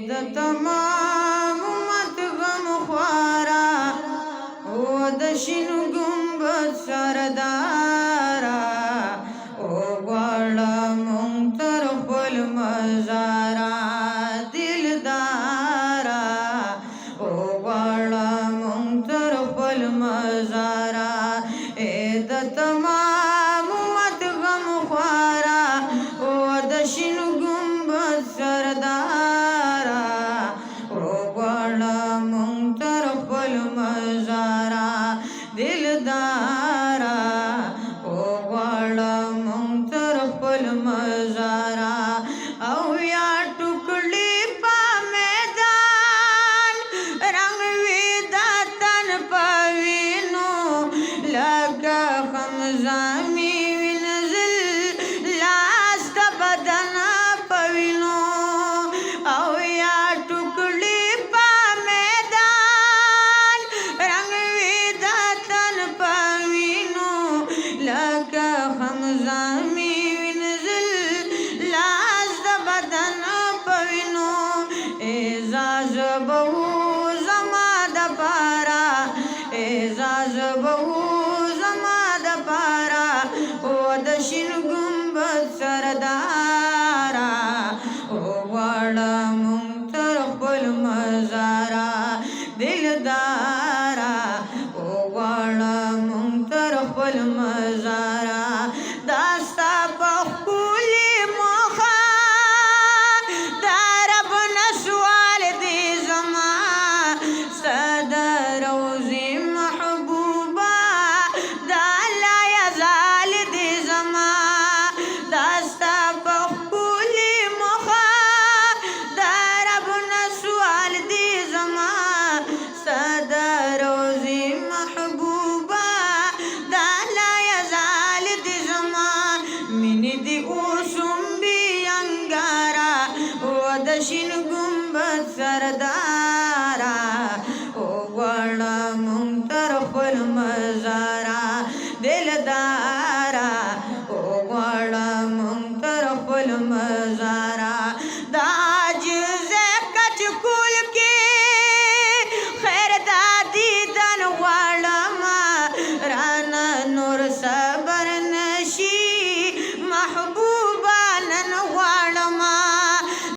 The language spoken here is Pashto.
د تمام امت غم خوارا او د شین ګمبد سردارا او غواړه مونږ تر خپل مزارا دلدارا او غواړه مونږ تر خپل مزارا د تمام امت غم خوارا او د شین ګمبد سردارا او غواړه مونږ تر خپل مزارا دلدارا او غواړه مونږ تر خپل مزارا او یا ټوکړي په میدان رنگ وي د تن په وینو لکه خمزه مې وینځل لاس د بدن په وینو او یا ټوکړي په میدان رنگ وي د تن په وینو لکه خمزه مې وینځل لاس د بدن په وینو اعزاز به زما دپاره اعزاز به زما دپاره او د شین ګمبد سردارا او غواړه مونږ تر خپل مزارا دلدارا او غواړه مونږ تر خپل مزارا